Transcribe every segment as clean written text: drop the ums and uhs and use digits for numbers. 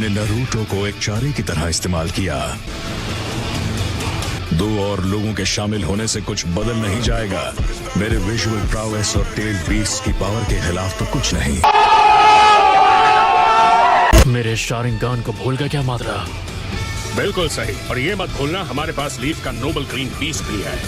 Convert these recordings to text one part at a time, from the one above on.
मैंने नारुतो को एक चारे की तरह इस्तेमाल किया। 2 और लोगों के शामिल होने से कुछ बदल नहीं जाएगा। मेरे विजुअल प्रावेस और टेल बीस्ट की पावर के खिलाफ तो कुछ नहीं। मेरे शारिंगान को भूल गया क्या मात्रा? बिल्कुल सही। और ये मत भूलना हमारे पास लीफ का नोबल ग्रीन बीस्ट भी है।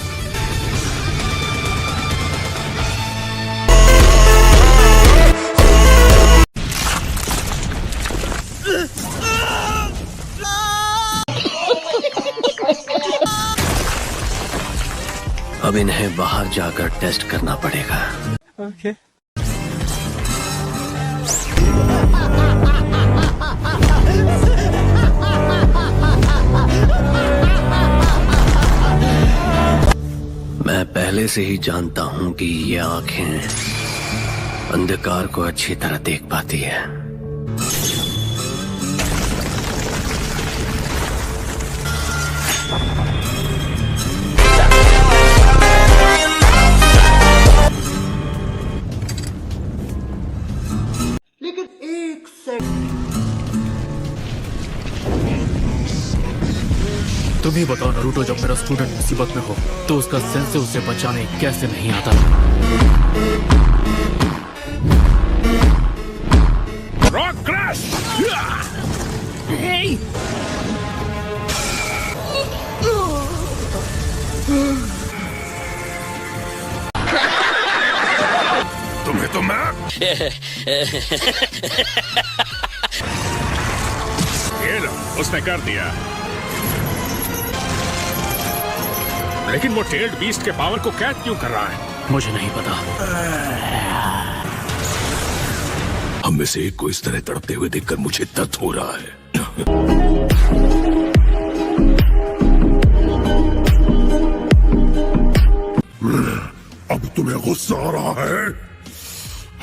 अब इन्हें बाहर जाकर टेस्ट करना पड़ेगा। Okay. मैं पहले से ही जानता हूं कि ये आंखें अंधकार को अच्छी तरह देख पाती है। तुम ही बताओ नारुतो, जब मेरा स्टूडेंट मुसीबत में हो तो उसका सेंसे उसे बचाने कैसे नहीं आता? Rock crash! तुम्हें तो मैं ये लो, उसने कर दिया। लेकिन वो टेल्ड बीस्ट के पावर को कैद क्यों कर रहा है? मुझे नहीं पता। हम में से एक को इस तरह तड़पते हुए देखकर मुझे दर्द हो रहा है। अब तुम्हें गुस्सा आ रहा है?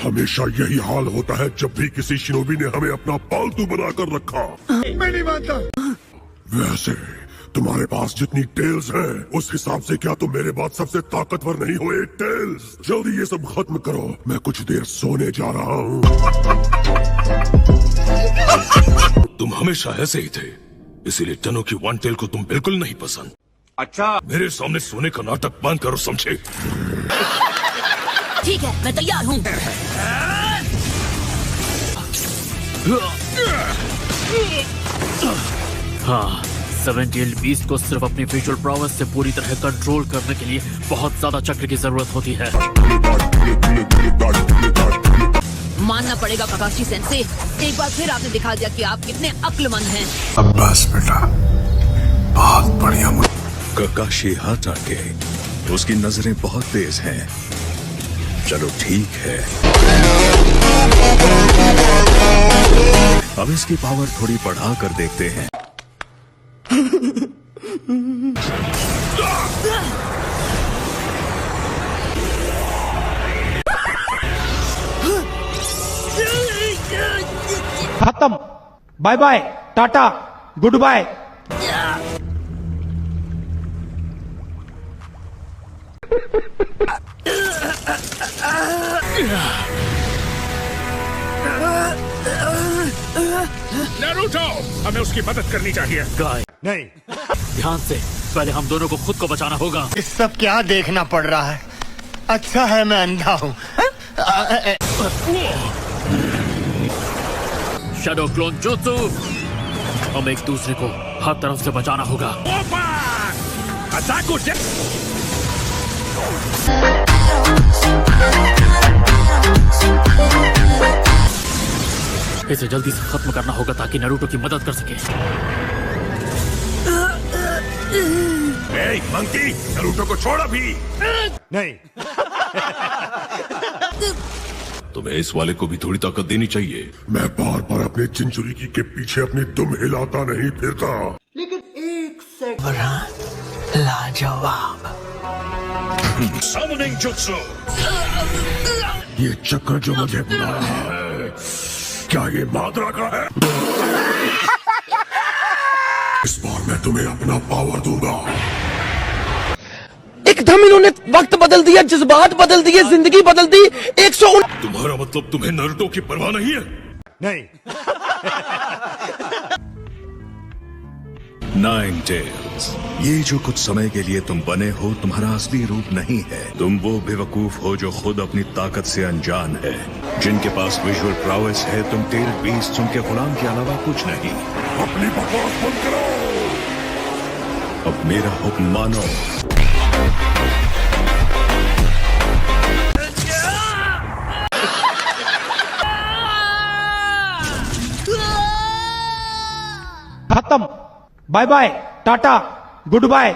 हमेशा यही हाल होता है जब भी किसी शिनोबी ने हमें अपना पालतू बनाकर रखा। मैं नहीं मानता। वैसे तुम्हारे पास जितनी टेल्स हैं, उस हिसाब से क्या तुम मेरे बाद सबसे ताकतवर नहीं हो? टेल्स, जल्दी ये सब खत्म करो। मैं कुछ देर सोने जा रहा हूँ। तुम हमेशा ऐसे ही थे, इसीलिए टनो की वन टेल को तुम बिल्कुल नहीं पसंद। अच्छा, मेरे सामने सोने का नाटक बंद करो, समझे? ठीक है, मैं तैयार हूँ। हाँ, 7 बीस्ट को सिर्फ अपनी विजुअल प्रावेस से पूरी तरह कंट्रोल करने के लिए बहुत ज्यादा चक्र की जरूरत होती है। मानना पड़ेगा काकाशी सेंसे, एक बार फिर आपने दिखा दिया कि आप कितने अक्लमंद हैं। अब बस बेटा, बहुत बढ़िया। काकाशी हाथ आके, उसकी नजरें बहुत तेज हैं। चलो ठीक है, अब इसकी पावर थोड़ी बढ़ा कर देखते हैं। खत्म। Bye bye, tata, goodbye. Naruto, हमें उसकी मदद करनी चाहिए। गाय नहीं, ध्यान से, पहले हम दोनों को खुद को बचाना होगा। इस सब क्या देखना पड़ रहा है? अच्छा है मैं अंधा हूँ। शैडो क्लोन jutsu, हम एक दूसरे को हर तरफ से बचाना होगा। अताकू इसे जल्दी से खत्म करना होगा ताकि नारुतो की मदद कर सके। ए, मंकी, नारुतो को छोड़ अभी। नहीं। तुम्हें इस वाले को भी थोड़ी ताकत देनी चाहिए। मैं बार बार अपने चिंचुरिकी के पीछे अपनी दुम हिलाता नहीं फिरता। लेकिन एक सेकंड। लाजवाब। Summoning jutsu। ये चक्कर जो मुझे बुला रहा है, क्या ये मात्रा का है? इस बार मैं तुम्हें अपना पावर दूंगा। एकदम इन्होंने वक्त बदल दिया, जज्बात बदल दिए, जिंदगी बदल दी। 119। तुम्हारा मतलब तुम्हें नारुतो की परवाह नहीं है? नहीं। नाइन टेल्स, ये जो कुछ समय के लिए तुम बने हो तुम्हारा असली रूप नहीं है। तुम वो बेवकूफ हो जो खुद अपनी ताकत से अनजान है। जिनके पास विजुअल प्रावेस है, तुम टेल बीस्ट उनके गुलाम के अलावा कुछ नहीं। अपनी बकवास बंद करो। अब मेरा हुक्म मानो। खत्म। Bye bye, tata, goodbye.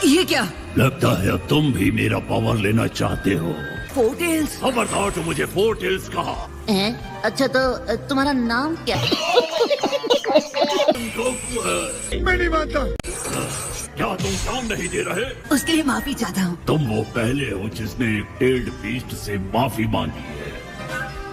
ये क्या? लगता है अब तुम भी मेरा पावर लेना चाहते हो। Four tails? खबरदार जो मुझे फोर टेल्स कहा। अच्छा तो तुम्हारा नाम क्या है? मैं नहीं मानता। क्या तुम काम नहीं दे रहे? उसके लिए माफी चाहता हूँ। तुम वो पहले हो जिसने एक टेल्ड बीस्ट से माफी मांगी है।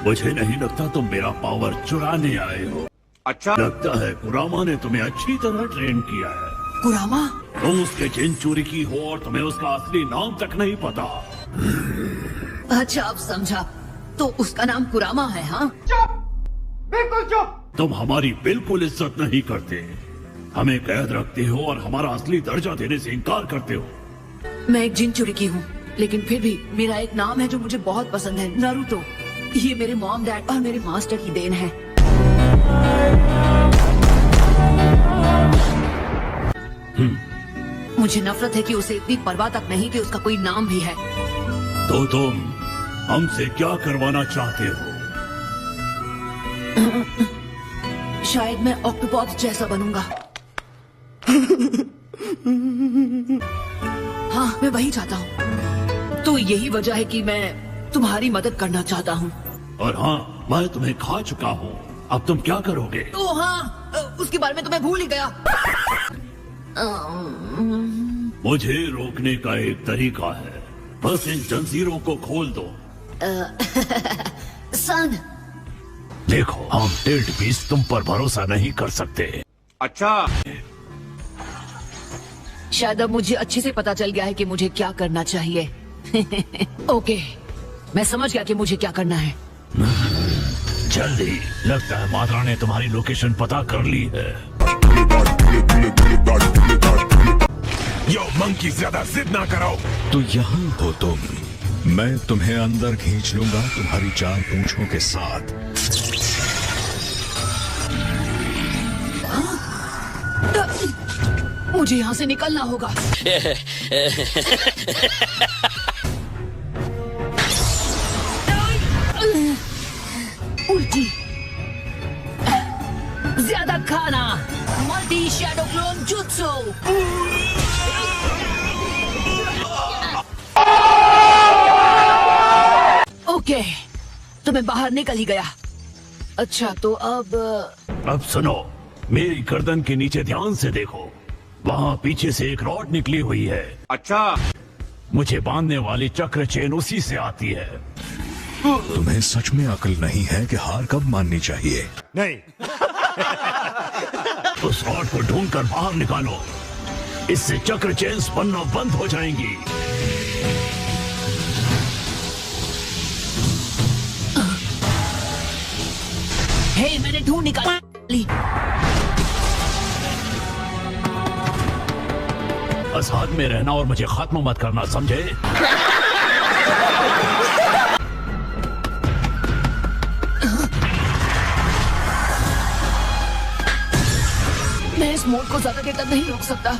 मुझे नहीं लगता तुम मेरा पावर चुराने आए हो। अच्छा लगता है कुरामा ने तुम्हें अच्छी तरह ट्रेन किया है। कुरामा? तुम उसके जिन चोरी की हो और तुम्हें उसका असली नाम तक नहीं पता। अच्छा अब समझा, तो उसका नाम कुरामा है? हाँ, बिल्कुल चुप। तुम हमारी बिल्कुल इज्जत नहीं करते, हमें कैद रखते हो और हमारा असली दर्जा देने से इनकार करते हो। मैं एक जिन चुरी की हूँ, लेकिन फिर भी मेरा एक नाम है जो मुझे बहुत पसंद है, नारुतो। ये मेरे मॉम, डैड और मेरे मास्टर की देन है। मुझे नफरत है कि उसे इतनी परवाह तक नहीं कि उसका कोई नाम भी है। तो तुम हमसे क्या करवाना चाहते हो? शायद मैं ऑक्टोपस जैसा बनूंगा। हाँ, मैं वही चाहता हूँ। तो यही वजह है कि मैं तुम्हारी मदद करना चाहता हूँ। और हाँ, मैं तुम्हें खा चुका हूँ। अब तुम क्या करोगे? ओह हाँ, उसके बारे में तो मैं भूल ही गया। मुझे रोकने का एक तरीका है, बस इन जंजीरों को खोल दो। सन, देखो, हम टेल्ड बीस्ट तुम पर भरोसा नहीं कर सकते। अच्छा, शायद अब मुझे अच्छे से पता चल गया है कि मुझे क्या करना चाहिए। ओके, मैं समझ गया कि मुझे क्या करना है। जल्दी, लगता है मात्रा ने तुम्हारी लोकेशन पता कर ली है। यो मंकी, ज्यादा जिद ना करो। तो यहाँ हो तुम, मैं तुम्हें अंदर खींच लूंगा तुम्हारी 4 पूंछों के साथ। मुझे यहाँ से निकलना होगा। उल्टी, ज्यादा खाना, multi shadow clone jutsu. Okay, तो मैं बाहर निकल ही गया। अच्छा तो अब सुनो, मेरी गर्दन के नीचे ध्यान से देखो, वहाँ पीछे से एक रॉड निकली हुई है। अच्छा, मुझे बांधने वाली चक्र चेन उसी से आती है। तुम्हें सच में अकल नहीं है कि हार कब माननी चाहिए? नहीं। उस रॉड को ढूंढकर बाहर निकालो, इससे चक्र चेन्स बनना बंद हो जाएंगी। हे, मैंने ढूंढ निकाली। बस हाथ में रहना और मुझे खत्म मत करना, समझे? मैं इस मोड को ज्यादा देर तक नहीं रोक सकता।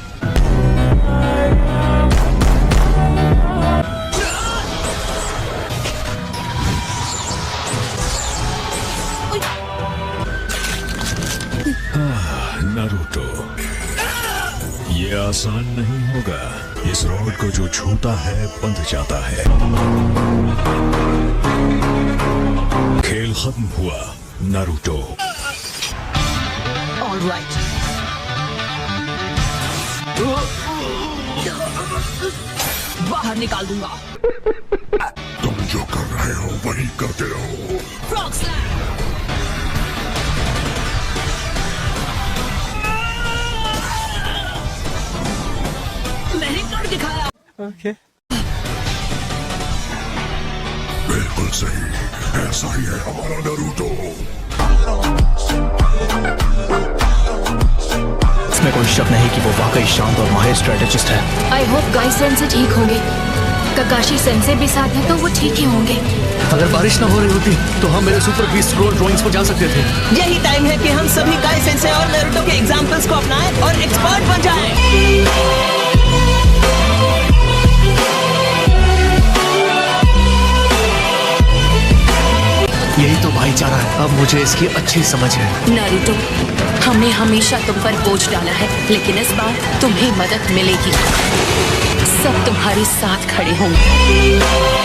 नारुतो, ये आसान नहीं होगा। इस रॉड को जो छूता है बंध जाता है। खेल खत्म हुआ नारुतो। ऑलराइट, बाहर निकाल दूंगा। तुम जो कर रहे हो वही करते रहो। Frog slam. मैंने कर दिखाया। बिल्कुल सही, ऐसा ही है हमारा नारुतो। इसमें कोई शक नहीं कि वो वाकई शांत और माहिर स्ट्रेटेजिस्ट है। आई होप गाई सेंसे ठीक होंगे। ककाशी सेंसे भी साथ है तो वो ठीक ही होंगे। अगर बारिश ना हो रही होती तो हम मेरे सुपर बीस्ट स्क्रॉल ड्राइंग्स पर जा सकते थे। यही टाइम है कि हम सभी गाई सेंसे और नारुतो के एग्जांपल्स को अपनाएं और एक्सपर्ट बन जाएं। यही तो भाईचारा है। अब मुझे इसकी अच्छी समझ है। नारुतो, हमने हमेशा तुम पर बोझ डाला है, लेकिन इस बार तुम्हें मदद मिलेगी। सब तुम्हारे साथ खड़े होंगे।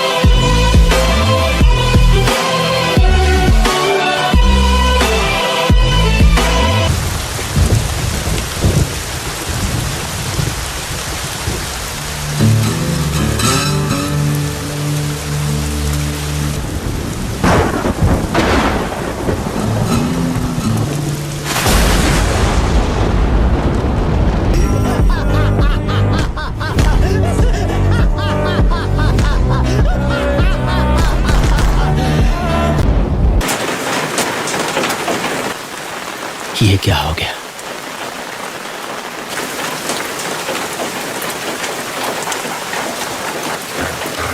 ये क्या हो गया?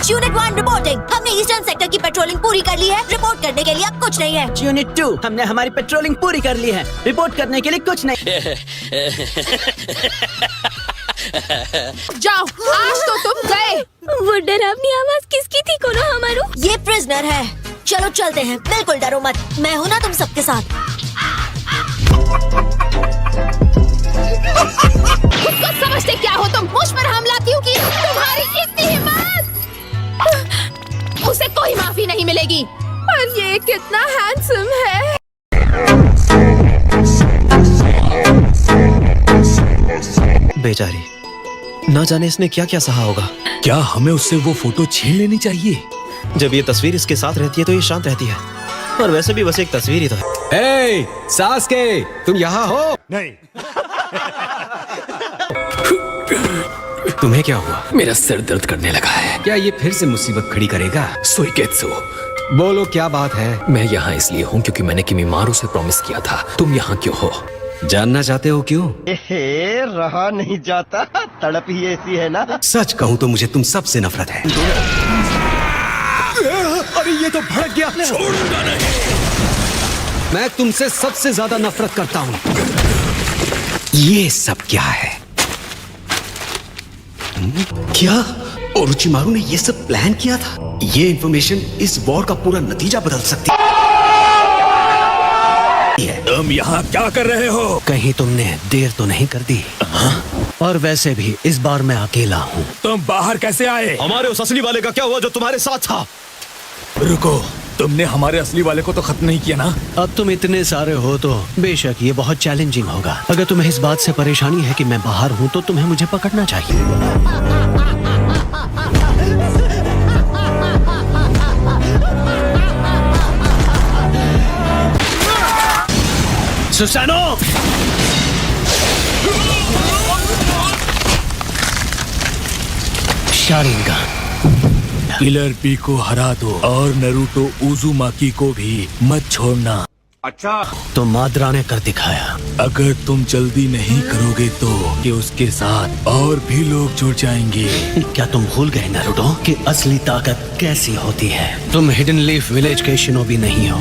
Unit 1 reporting. हमने ईस्टर्न सेक्टर की पेट्रोलिंग पूरी कर ली है। रिपोर्ट करने के लिए अब कुछ नहीं है। यूनिट 2, हमने हमारी पेट्रोलिंग पूरी कर ली है। रिपोर्ट करने के लिए कुछ नहीं। जाओ, आज तो तुम गए। वो डरावनी आवाज किसकी थी कोनो हमारू? ये प्रिजनर है। चलो चलते हैं। बिल्कुल डरो मत, मैं हूँ ना तुम सबके साथ। खुद समझते क्या हो तुम? मुझ पर हमला क्यों किया? तुम्हारी इतनी हिम्मत! उसे कोई माफी नहीं मिलेगी। पर ये कितना हैंडसम है। बेचारी, ना जाने इसने क्या क्या सहा होगा। क्या हमें उससे वो फोटो छीन लेनी चाहिए? जब ये तस्वीर इसके साथ रहती है तो ये शांत रहती है, और वैसे भी बस एक तस्वीर ही तो है। हे, सास्के, तुम यहाँ हो? नहीं। तुम्हें क्या हुआ? मेरा सिर दर्द करने लगा है। क्या ये फिर से मुसीबत खड़ी करेगा? सुइकेत्सु, बोलो क्या बात है? मैं यहाँ इसलिए हूँ क्योंकि मैंने किमिमारू से प्रॉमिस किया था। तुम यहाँ क्यों हो? जानना चाहते हो क्यों? रहा नहीं जाता, तड़प ही ऐसी है ना। सच कहूँ तो मुझे तुम सबसे नफरत है। अरे ये तो भड़क गया। छोड़ूंगा नहीं। मैं तुमसे सबसे ज्यादा नफरत करता हूँ। ये सब क्या है? क्या ओरोचिमारू ने ये सब प्लान किया था? ये इंफॉर्मेशन इस वॉर का पूरा नतीजा बदल सकती है। तुम यहाँ क्या कर रहे हो? कहीं तुमने देर तो नहीं कर दी? और वैसे भी इस बार मैं अकेला हूँ। तुम बाहर कैसे आए? हमारे उस असली वाले का क्या हुआ जो तुम्हारे साथ था? रुको, तुमने हमारे असली वाले को तो खत्म नहीं किया ना? अब तुम इतने सारे हो तो बेशक ये बहुत चैलेंजिंग होगा। अगर तुम्हें इस बात से परेशानी है कि मैं बाहर हूँ तो तुम्हें मुझे पकड़ना चाहिए। सुसानो! शारिंगन। किलर बी को हरा दो और नारुतो उज़ुमाकी को भी मत छोड़ना। अच्छा, तो माद्रा ने कर दिखाया। अगर तुम जल्दी नहीं करोगे तो कि उसके साथ और भी लोग जुड़ जाएंगे। क्या तुम भूल गए नारुतो कि असली ताकत कैसी होती है? तुम हिडन लीफ विलेज के शिनोबी नहीं हो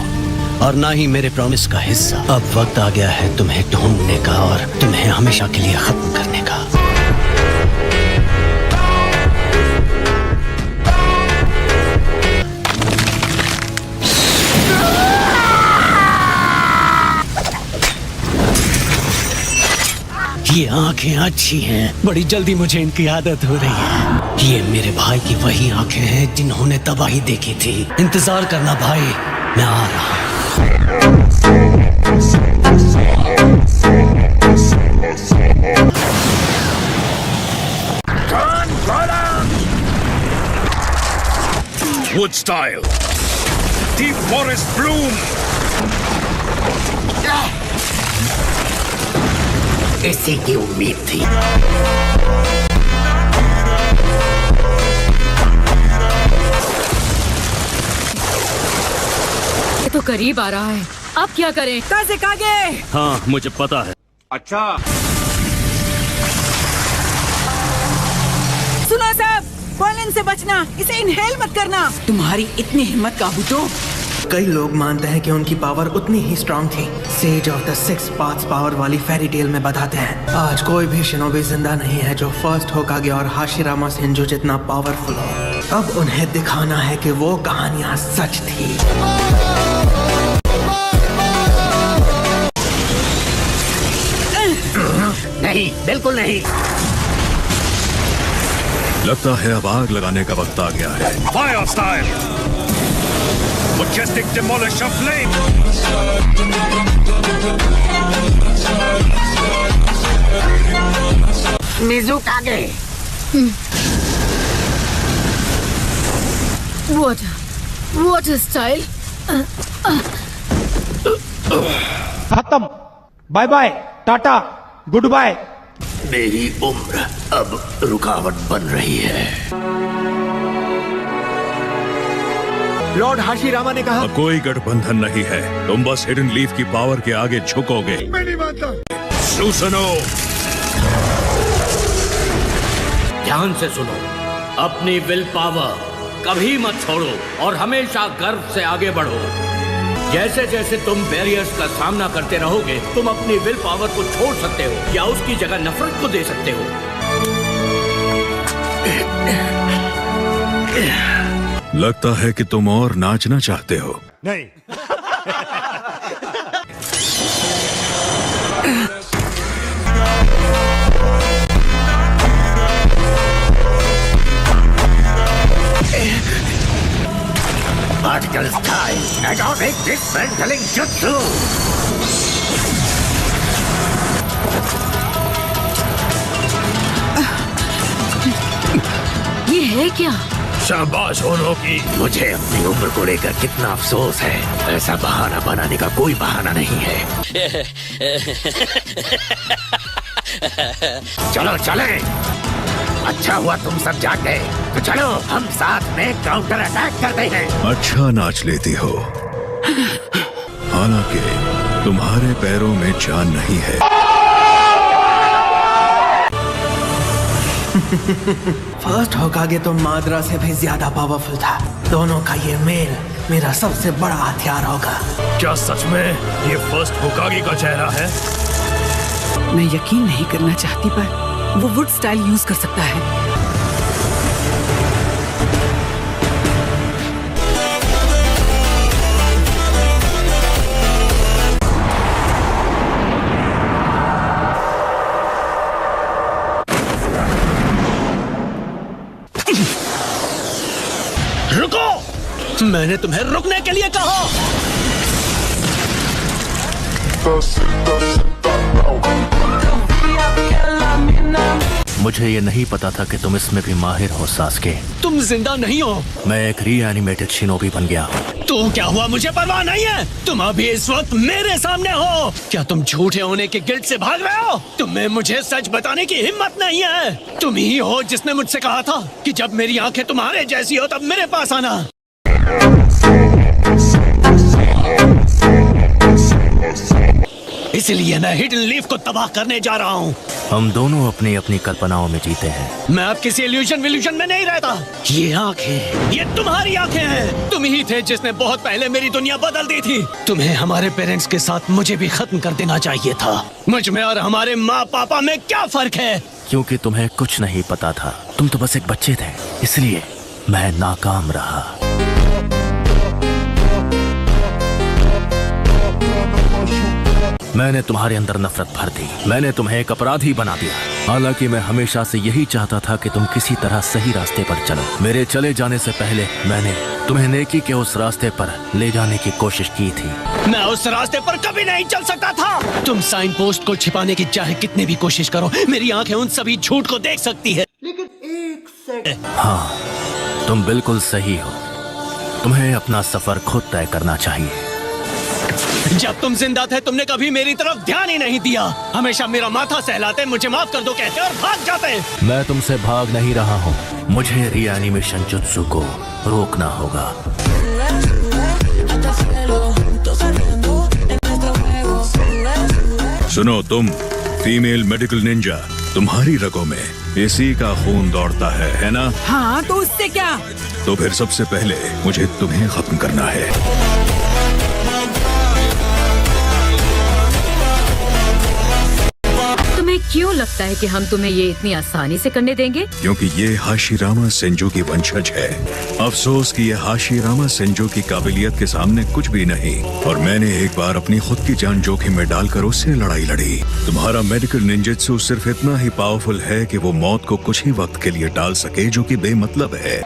और ना ही मेरे प्रॉमिस का हिस्सा। अब वक्त आ गया है तुम्हें ढूंढने का और तुम्हें हमेशा के लिए खत्म करने का। ये आंखें अच्छी हैं, बड़ी जल्दी मुझे इनकी आदत हो रही है। ये मेरे भाई की वही आंखें हैं जिन्होंने तबाही देखी थी। इंतजार करना भाई, मैं आ रहा हूँ। Wood style. Deep forest bloom. इसी की उम्मीद थी। ये तो करीब आ रहा है। अब क्या करें? काज़ेकागे! हाँ, मुझे पता है। अच्छा, सुनो सब, पॉलन से बचना, इसे इनहेल मत करना। तुम्हारी इतनी हिम्मत काबूतो। कई लोग मानते हैं कि उनकी पावर उतनी ही स्ट्रांग थी। Sage of the 6 paths power वाली फेरी टेल में बताते हैं। आज कोई भी शिनोबी जिंदा नहीं है जो फर्स्ट होकागे और हाशिरामा सेंजो जितना पावरफुल हो। अब उन्हें दिखाना है कि वो कहानियां सच थी। नहीं, बिल्कुल नहीं। लगता है अब आग लगाने का वक्त आ गया है। Fire style, majestic demolish of flame. Mizukage. What a style! खत्म। Bye bye, tata, goodbye. मेरी उम्र अब रुकावट बन रही है। लॉर्ड हाशिरामा ने कहा, कोई गठबंधन नहीं है, तुम बस हिडन लीफ की पावर के आगे झुकोगे। मैं नहीं मानता। सुसनो, ध्यान से सुनो, अपनी विल पावर कभी मत छोड़ो और हमेशा गर्व से आगे बढ़ो। जैसे जैसे तुम बैरियर्स का सामना करते रहोगे, तुम अपनी विल पावर को छोड़ सकते हो या उसकी जगह नफरत को दे सकते हो। लगता है कि तुम और नाचना चाहते हो। नहीं। Particle style, atomic dismantling jutsu. ये है क्या? शाबाश होनो की। मुझे अपनी उम्र को लेकर कितना अफसोस है। ऐसा बहाना बनाने का कोई बहाना नहीं है। चलो चलें। अच्छा हुआ तुम सब जाग गए, तो चलो हम साथ में काउंटर अटैक करते हैं। अच्छा नाच लेती हो, हालांकि तुम्हारे पैरों में जान नहीं है। फर्स्ट होकागे तो माद्रा से भी ज्यादा पावरफुल था। दोनों का ये मेल मेरा सबसे बड़ा हथियार होगा। क्या सच में ये फर्स्ट होकागे का चेहरा है? मैं यकीन नहीं करना चाहती, पर वो वुड स्टाइल यूज कर सकता है। रुको! मैंने तुम्हें रुकने के लिए कहा। मुझे ये नहीं पता था कि तुम इसमें भी माहिर हो सास्के। तुम जिंदा नहीं हो। मैं एक रीएनिमेटेड शिनोबी बन गया हूँ। तो क्या हुआ, मुझे परवाह नहीं है। तुम अभी इस वक्त मेरे सामने हो। क्या तुम झूठे होने के गिल्ट से भाग रहे हो? तुम्हें मुझे सच बताने की हिम्मत नहीं है। तुम ही हो जिसने मुझसे कहा था कि जब मेरी आंखें तुम्हारे जैसी हो तब मेरे पास आना। इसलिए मैं हिडन लीफ को तबाह करने जा रहा हूँ। हम दोनों अपनी अपनी कल्पनाओं में जीते हैं। मैं अब किसी इल्यूजन विल्यूजन में नहीं रहता। ये आंखें, ये तुम्हारी आंखें हैं। तुम ही थे जिसने बहुत पहले मेरी दुनिया बदल दी थी। तुम्हें हमारे पेरेंट्स के साथ मुझे भी खत्म कर देना चाहिए था। मुझ में और हमारे माँ पापा में क्या फर्क है? क्योंकि तुम्हें कुछ नहीं पता था। तुम तो बस एक बच्चे थे, इसलिए मैं नाकाम रहा। मैंने तुम्हारे अंदर नफरत भर दी। मैंने तुम्हें एक अपराधी बना दिया। हालांकि मैं हमेशा से यही चाहता था कि तुम किसी तरह सही रास्ते पर चलो। मेरे चले जाने से पहले मैंने तुम्हें नेकी के उस रास्ते पर ले जाने की कोशिश की थी। मैं उस रास्ते पर कभी नहीं चल सकता था। तुम साइन पोस्ट को छिपाने की चाहे कितनी भी कोशिश करो, मेरी आंखें उन सभी झूठ को देख सकती है। लेकिन एक सेकंड। हाँ, तुम बिल्कुल सही हो। तुम्हें अपना सफर खुद तय करना चाहिए। जब तुम जिंदा थे तुमने कभी मेरी तरफ ध्यान ही नहीं दिया। हमेशा मेरा माथा सहलाते, मुझे माफ कर दो कहते और भाग जाते। मैं तुमसे भाग नहीं रहा हूँ। मुझे रीएनिमेशन जुत्सु को रोकना होगा। सुनो तुम, फीमेल मेडिकल निंजा, तुम्हारी रगों में इसी का खून दौड़ता है ना? हाँ, तो उससे क्या? तो फिर सबसे पहले मुझे तुम्हें खत्म करना है। तुम्हें क्यों लगता है कि हम तुम्हें ये इतनी आसानी से करने देंगे? क्योंकि ये हाशिरामा सेंजो की वंशज है। अफसोस कि ये हाशिरामा सेंजो की काबिलियत के सामने कुछ भी नहीं, और मैंने एक बार अपनी खुद की जान जोखिम में डालकर उससे लड़ाई लड़ी। तुम्हारा मेडिकल निंजेत्सु सिर्फ इतना ही पावरफुल है कि वो मौत को कुछ ही वक्त के लिए टाल सके, जो कि बेमतलब है।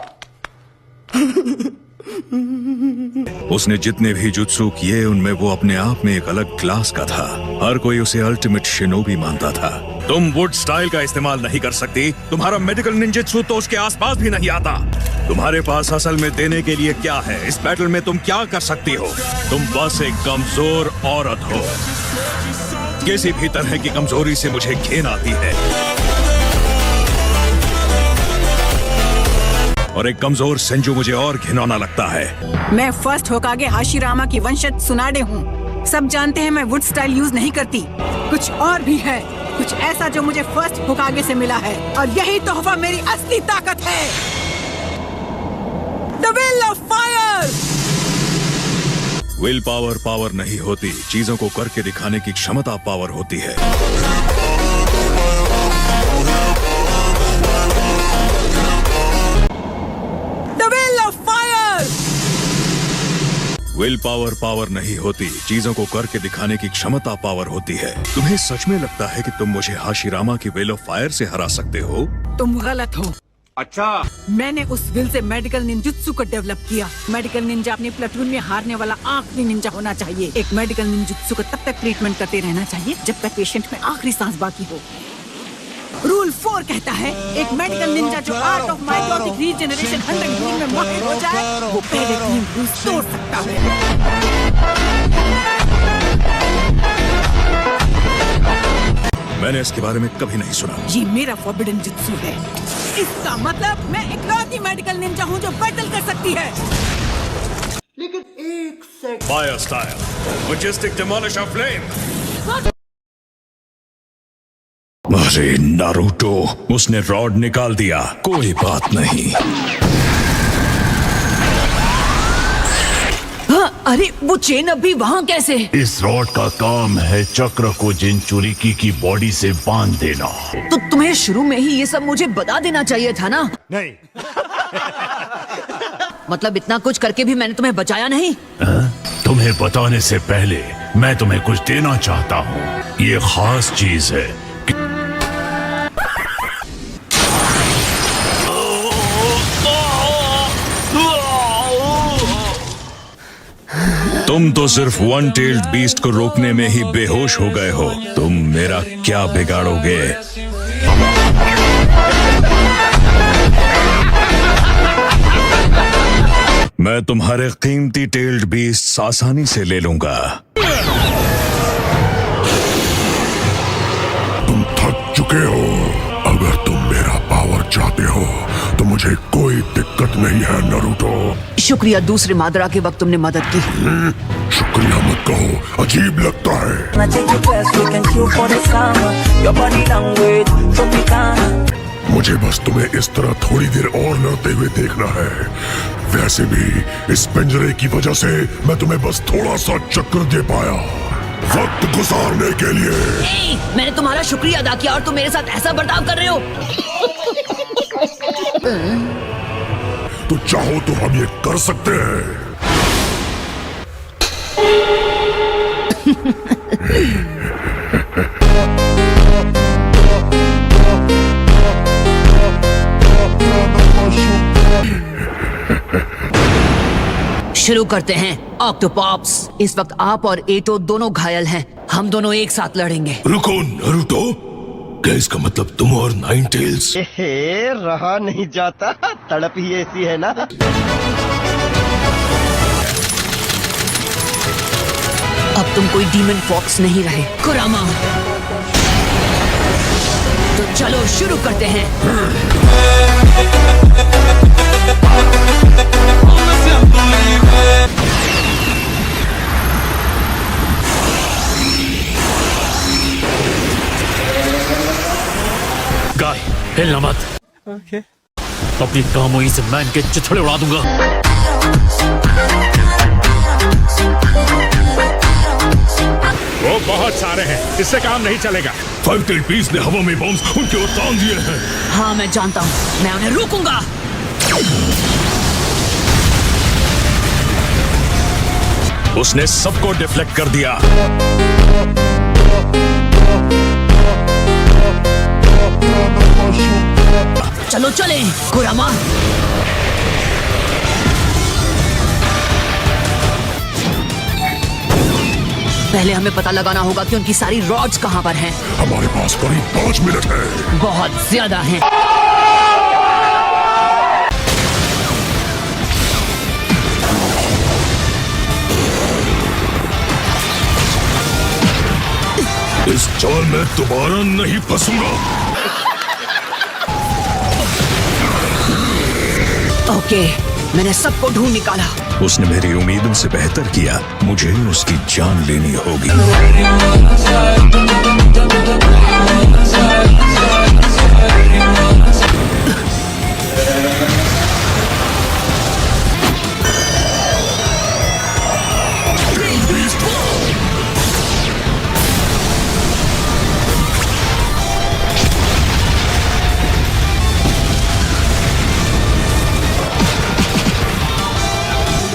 उसने जितने भी जुत्सु किए उनमें वो अपने आप में एक अलग क्लास का था। हर कोई उसे अल्टीमेट शिनोबी मानता था। तुम वुड स्टाइल का इस्तेमाल नहीं कर सकती। तुम्हारा मेडिकल निंजेत्सु तो उसके आसपास भी नहीं आता। तुम्हारे पास असल में देने के लिए क्या है? इस बैटल में तुम क्या कर सकती हो? तुम बस एक कमजोर औरत हो। किसी भी तरह की कमजोरी से मुझे घिन आती है, और एक कमजोर सेंजो मुझे और घिनौना लगता है। मैं फर्स्ट होकागे हाशिरामा की वंशज सुनाडे हूँ। सब जानते हैं मैं वुड स्टाइल यूज नहीं करती। कुछ और भी है, कुछ ऐसा जो मुझे फर्स्ट होकागे से मिला है, और यही तोहफा मेरी असली ताकत है। The will of fire. Will power power नहीं होती, चीजों को करके दिखाने की क्षमता पावर होती है। विल पावर पावर नहीं होती, चीजों को करके दिखाने की क्षमता पावर होती है। तुम्हें सच में लगता है कि तुम मुझे हाशिरामा की विल ऑफ फायर से हरा सकते हो? तुम गलत हो। अच्छा, मैंने उस विल से मेडिकल निंजुत्सु को डेवलप किया। मेडिकल निंजा अपने प्लेटून में हारने वाला आखिरी निंजा होना चाहिए। एक मेडिकल निंजुत्सु को तब तक ट्रीटमेंट करते रहना चाहिए जब तक पेशेंट में आखिरी सांस बाकी हो। रूल 4 कहता है एक मेडिकल निंजा जो art of mitotic regeneration 100 heal में माहिर हो जाए, वो पहले 3 रूल्स तोड़ सकता है। मैंने इसके बारे में कभी नहीं सुना। ये मेरा फॉरबिडन जुत्सु है। इसका मतलब मैं इकलौती मेडिकल निंजा हूँ जो बैटल कर सकती है। लेकिन एक second. Fire style, majestic demolisher flame. अरे नारुतो, उसने रॉड निकाल दिया। कोई बात नहीं। हाँ, अरे वो चेन अभी वहाँ कैसे? इस रॉड का काम है चक्र को जिनचुरिकी की बॉडी से बांध देना। तो तुम्हें शुरू में ही ये सब मुझे बता देना चाहिए था ना? नहीं। मतलब इतना कुछ करके भी मैंने तुम्हें बचाया नहीं? तुम्हें बताने से पहले मैं तुम्हें कुछ देना चाहता हूँ। ये खास चीज है। तुम तो सिर्फ वन टेल्ड बीस्ट को रोकने में ही बेहोश हो गए हो। तुम मेरा क्या बिगाड़ोगे? मैं तुम्हारे कीमती टेल्ड बीस्ट आसानी से ले लूंगा। तुम थक चुके हो। अगर तुम मेरा पावर चाहते हो तो मुझे कोई दिक्कत नहीं है नारुतो। शुक्रिया, दूसरे मादरा के वक्त तुमने मदद की। शुक्रिया मत कहो, अजीब लगता है। मुझे बस तुम्हें इस तरह थोड़ी देर और लड़ते हुए देखना है। वैसे भी इस पिंजरे की वजह से मैं तुम्हें बस थोड़ा सा चक्कर दे पाया वक्त गुजारने के लिए। मैंने तुम्हारा शुक्रिया अदा किया और तुम मेरे साथ ऐसा बर्ताव कर रहे हो। तो चाहो तो हम ये कर सकते हैं। शुरू करते हैं ऑक्टोपॉप्स। इस वक्त आप और एटो दोनों घायल हैं। हम दोनों एक साथ लड़ेंगे। रुको नारुतो, क्या इसका मतलब तुम और नाइन टेल्स? रहा नहीं जाता, तड़प ही ऐसी है ना। अब तुम कोई डीमन फॉक्स नहीं रहे, कुरामा। तो चलो शुरू करते हैं। हिलना मत। अपनी कामोई से मैं इनके चिथड़े उड़ा दूंगा। वो बहुत सारे हैं, इससे काम नहीं चलेगा। 5 टेल्ड बीस्ट ने हवा में बॉम्ब्स उनके ओर तान दिए हैं। हाँ मैं जानता हूँ, मैं उन्हें रोकूंगा। उसने सबको डिफ्लेक्ट कर दिया। चलो चले कुरामा। पहले हमें पता लगाना होगा कि उनकी सारी रॉड्स कहाँ पर हैं। हमारे पास करीब 5 मिनट है। बहुत ज्यादा हैं। इस जाल में दोबारा नहीं फंसूंगा। ओके, मैंने सबको ढूंढ निकाला। उसने मेरी उम्मीदों से बेहतर किया। मुझे उसकी जान लेनी होगी।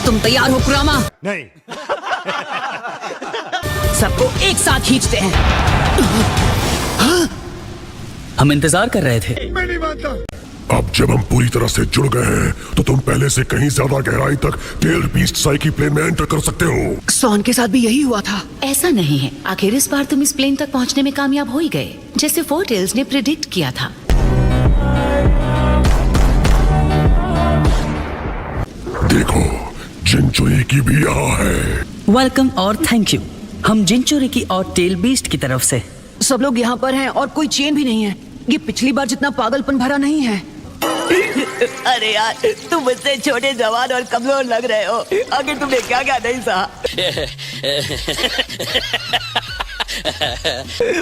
तुम तैयार हो कुरामा? नहीं। सबको एक साथ खींचते हैं। हम इंतजार कर रहे थे। मैं नहीं मानता। अब जब हम पूरी तरह से जुड़ गए हैं, तो तुम पहले से कहीं ज्यादा गहराई तक टेल्ड बीस्ट साइकी प्लेन में एंटर कर सकते हो। सॉन के साथ भी यही हुआ था। ऐसा नहीं है, आखिर इस बार तुम इस प्लेन तक पहुंचने में कामयाब हो ही गए, जैसे 4 टेल्स ने प्रिडिक्ट किया था। देखो, जिनचुरी की भी यहाँ है। वेलकम और थैंक यू। हम जिनचुरी की और टेल बीस्ट की तरफ से। सब लोग यहाँ पर हैं और कोई चेन भी नहीं है। ये पिछली बार जितना पागलपन भरा नहीं है। अरे यार, तुम मुझसे छोटे, जवान और कमजोर लग रहे हो। आखिर तुमने क्या क्या नहीं सहा।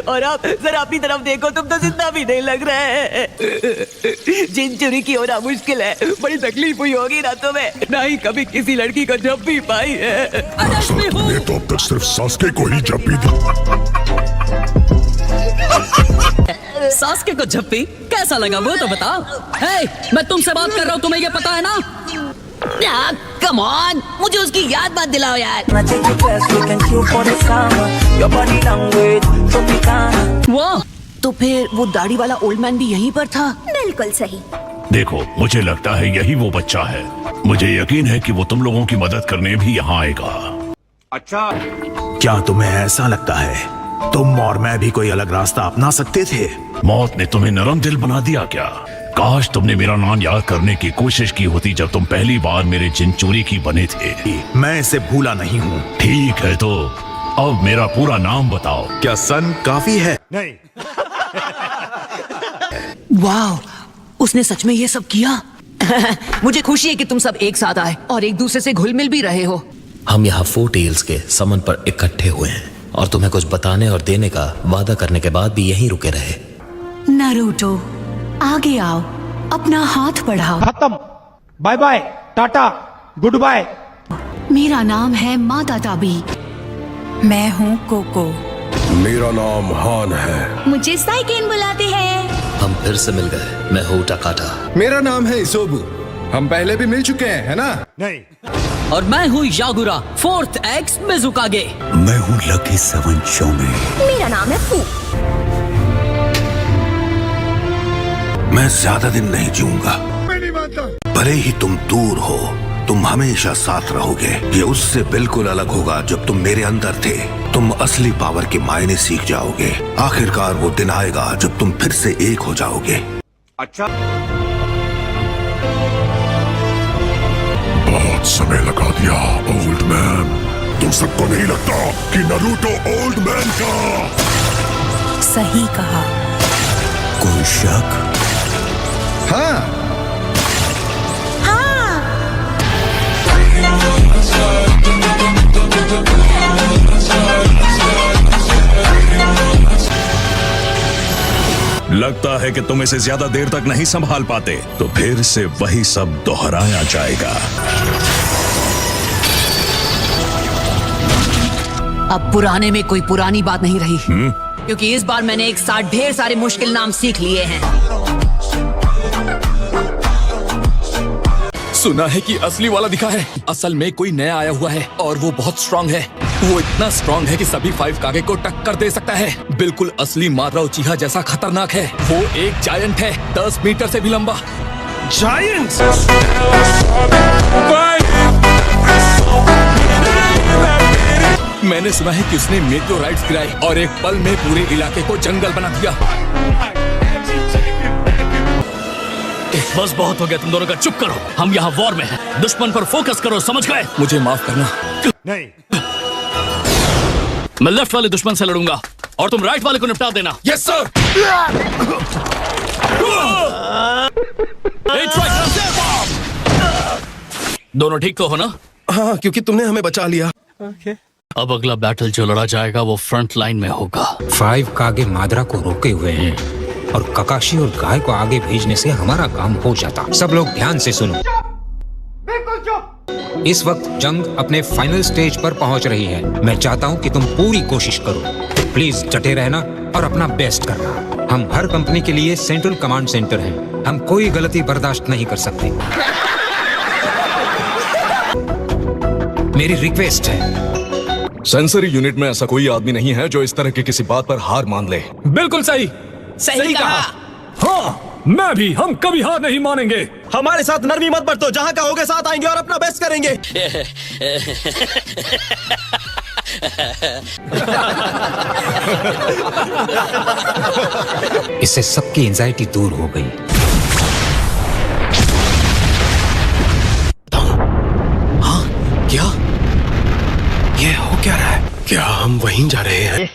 और आप जरा अपनी तरफ देखो, तुम तो जिंदा भी नहीं लग रहे हैं। जिनचुरी की होना मुश्किल है। बड़ी तकलीफ हुई होगी ना तुम्हें, ना ही कभी किसी लड़की को झप्पी पाई है। तुमने तो अब तक सिर्फ सास्के को ही झप्पी दी। सास्के को झप्पी कैसा लगा वो तो बताओ। हे, मैं तुमसे बात कर रहा हूँ, तुम्हें ये पता है ना? कम ऑन, मुझे उसकी याद मत दिलाओ यार। वो तो फिर वो दाढ़ी वाला ओल्ड मैन भी यहीं पर था। बिल्कुल सही। देखो, मुझे लगता है यही वो बच्चा है। मुझे यकीन है कि वो तुम लोगों की मदद करने भी यहाँ आएगा। अच्छा, क्या तुम्हें ऐसा लगता है तुम और मैं भी कोई अलग रास्ता अपना सकते थे? मौत ने तुम्हें नरम दिल बना दिया क्या? काश तुमने मेरा नाम याद करने की कोशिश की होती जब तुम पहली बार मेरे जिनचुरी की बने थे। मैं इसे भूला नहीं हूँ। ठीक है, तो अब मेरा पूरा नाम बताओ। क्या सन काफी है? नहीं। वाह, उसने सच में ये सब किया। मुझे खुशी है कि तुम सब एक साथ आए और एक दूसरे से घुल मिल भी रहे हो। हम यहाँ 4 टेल्स के समन पर इकट्ठे हुए हैं और तुम्हें कुछ बताने और देने का वादा करने के बाद भी यहीं रुके रहे। नारुतो, आगे आओ, अपना हाथ बढ़ाओ। खत्म। Bye bye, tata, goodbye. मेरा नाम है मादा ताबी। मैं हूँ कोको। मेरा नाम हान है। मुझे साइकेन बुलाते हैं। हम फिर से मिल गए। मैं हूँ टाकाटा। मेरा नाम है इसोबू। हम पहले भी मिल चुके हैं, है ना? नहीं। और मैं हूँ यागुरा, 4th एक्स मिजुकागे। मैं हूँ लकी 7 शोमे। मेरा नाम है फू। मैं ज्यादा दिन नहीं जीऊंगा। मैं नहीं मानता। भले ही तुम दूर हो, तुम हमेशा साथ रहोगे। ये उससे बिल्कुल अलग होगा जब तुम मेरे अंदर थे। तुम असली पावर के मायने सीख जाओगे। आखिरकार वो दिन आएगा जब तुम फिर से एक हो जाओगे। अच्छा, बहुत समय लगा दिया ओल्ड मैन। तुम सबको नहीं लगता कि नारुतो ओल्ड मैन का? सही कहा। कोई शक? हाँ। लगता है कि तुम इसे ज्यादा देर तक नहीं संभाल पाते, तो फिर से वही सब दोहराया जाएगा। अब पुराने में कोई पुरानी बात नहीं रही, क्योंकि इस बार मैंने एक साथ ढेर सारे मुश्किल नाम सीख लिए हैं। सुना है कि असली वाला दिखा है। असल में कोई नया आया हुआ है और वो बहुत स्ट्रांग है। वो इतना स्ट्रांग है कि सभी 5 कागे को टक्कर दे सकता है। बिल्कुल असली माद्रा उचीहा जैसा खतरनाक है। वो एक जायंट है, 10 मीटर से भी लंबा। जायंट! मैंने सुना है कि उसने मेटेओराइट्स गिराए और एक पल में पूरे इलाके को जंगल बना दिया। बस बहुत हो गया तुम दोनों का, चुप करो। हम यहाँ वॉर में हैं। दुश्मन पर फोकस करो, समझ गए? मुझे माफ करना। नहीं, मैं लेफ्ट वाले दुश्मन से लड़ूंगा और तुम राइट वाले को निपटा देना। Yes sir. दोनों ठीक तो हो ना? हाँ, क्योंकि तुमने हमें बचा लिया। अब अगला बैटल जो लड़ा जाएगा वो फ्रंट लाइन में होगा। 5 कागे माद्रा को रोके हुए हैं और ककाशी और गाय को आगे भेजने से हमारा काम हो जाता। सब लोग ध्यान से सुनो। इस वक्त जंग अपने फाइनल स्टेज पर पहुंच रही है। मैं चाहता हूं कि तुम पूरी कोशिश करो। प्लीज डटे रहना और अपना बेस्ट करना। हम हर कंपनी के लिए सेंट्रल कमांड सेंटर हैं। हम कोई गलती बर्दाश्त नहीं कर सकते। मेरी रिक्वेस्ट है। सेंसरी यूनिट में ऐसा कोई आदमी नहीं है जो इस तरह की किसी बात पर हार मान ले। बिल्कुल सही। सही कहा। हाँ, मैं भी। हम कभी हार नहीं मानेंगे। हमारे साथ नरमी मत बरतो। जहाँ कहोगे साथ आएंगे और अपना बेस्ट करेंगे। इससे सबकी एंजाइटी दूर हो गई। हाँ, क्या ये हो क्या रहा है? क्या हम वहीं जा रहे हैं?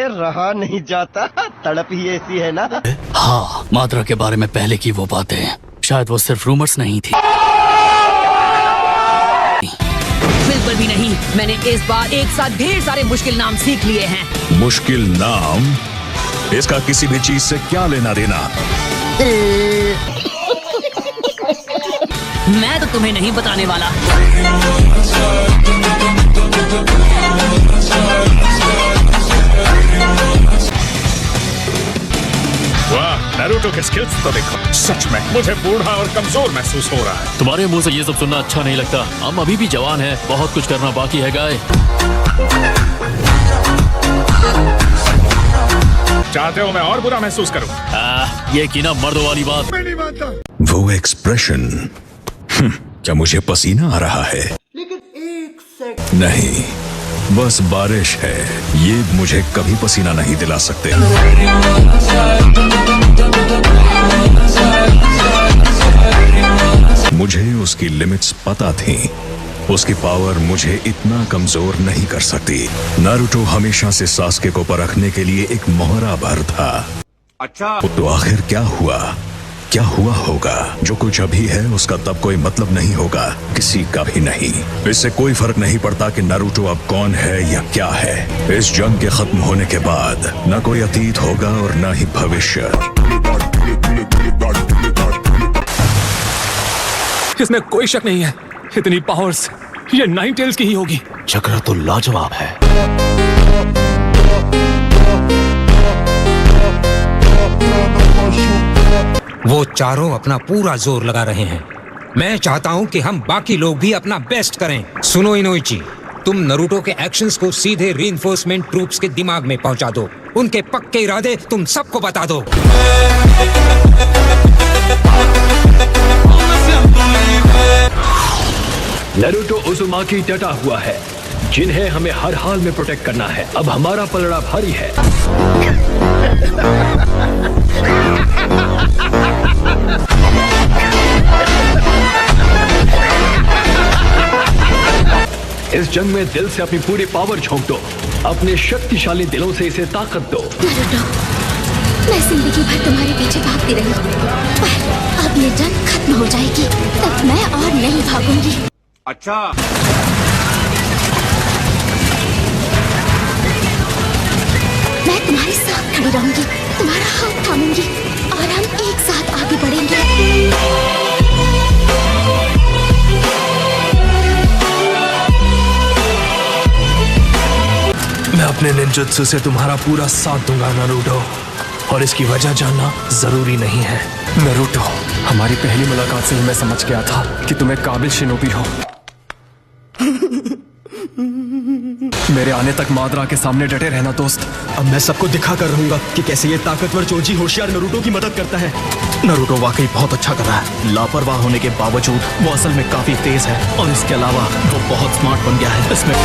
रहा नहीं जाता, तड़प ही ऐसी है ना। हाँ, माद्रा के बारे में पहले की वो बातें शायद वो सिर्फ रूमर्स नहीं थी। बिल्कुल भी नहीं। मैंने इस बार एक साथ ढेर सारे मुश्किल नाम सीख लिए हैं। मुश्किल नाम? इसका किसी भी चीज से क्या लेना देना? मैं तो तुम्हें नहीं बताने वाला। वाह, नारुतो के स्किल्स तो देखो। सच में मुझे बूढ़ा और कमजोर महसूस हो रहा है। तुम्हारे मुंह से ये सब सुनना अच्छा नहीं लगता। हम अभी भी जवान हैं, बहुत कुछ करना बाकी है गाय। चाहते हो मैं और बुरा महसूस करूं? ये की ना मर्दों वाली बात। वो एक्सप्रेशन, क्या मुझे पसीना आ रहा है? लेकिन एक सेकंड नहीं, बस बारिश है। ये मुझे कभी पसीना नहीं दिला सकते। मुझे उसकी लिमिट्स पता थी। उसकी पावर मुझे इतना कमजोर नहीं कर सकती। नारुतो हमेशा से सास्के को परखने के लिए एक मोहरा भर था। अच्छा, तो आखिर क्या हुआ? क्या हुआ होगा? जो कुछ अभी है उसका तब कोई मतलब नहीं होगा, किसी का भी नहीं। इससे कोई फर्क नहीं पड़ता कि नारुतो अब कौन है या क्या है। इस जंग के खत्म होने के बाद न कोई अतीत होगा और न ही भविष्य। इसमें कोई शक नहीं है, इतनी पावर्स ये नाइन टेल्स की ही होगी। चक्रा तो लाजवाब है। वो चारों अपना पूरा जोर लगा रहे हैं। मैं चाहता हूं कि हम बाकी लोग भी अपना बेस्ट करें। सुनो इनोइची, तुम नारुतो के एक्शंस को सीधे रीइंफोर्समेंट ट्रूप्स के दिमाग में पहुंचा दो। उनके पक्के इरादे तुम सबको बता दो। नारुतो उज़ुमाकी डटा हुआ है, जिन्हें हमें हर हाल में प्रोटेक्ट करना है। अब हमारा पलड़ा भारी है। इस जंग में दिल से अपनी पूरी पावर झोंक दो। अपने शक्तिशाली दिलों से इसे ताकत दो। नारुतो, मैं जिंदगी भर तुम्हारे पीछे भागती रही, पर अब ये जंग खत्म हो जाएगी, तब मैं और नहीं भागूंगी। अच्छा, मैं तुम्हारे साथ खड़ा खड़ी रहूंगी, तुम्हारा हाथ थामूंगी और हम एक साथ आगे बढ़ेंगे। मैं अपने निंजुत्सु से तुम्हारा पूरा साथ दूंगा नारुतो, और इसकी वजह जानना जरूरी नहीं है। नारुतो, हमारी पहली मुलाकात से ही मैं समझ गया था कि तुम एक काबिल शिनोबी हो। मेरे आने तक माद्रा के सामने डटे रहना दोस्त। अब मैं सबको दिखा कर रहूंगा कि कैसे ये ताकतवर चोजी होशियार नारुतो की मदद करता है। नारुतो वाकई बहुत अच्छा कर रहा है। लापरवाह होने के बावजूद वो असल में काफी तेज है, और इसके अलावा वो बहुत स्मार्ट बन गया है। इसमें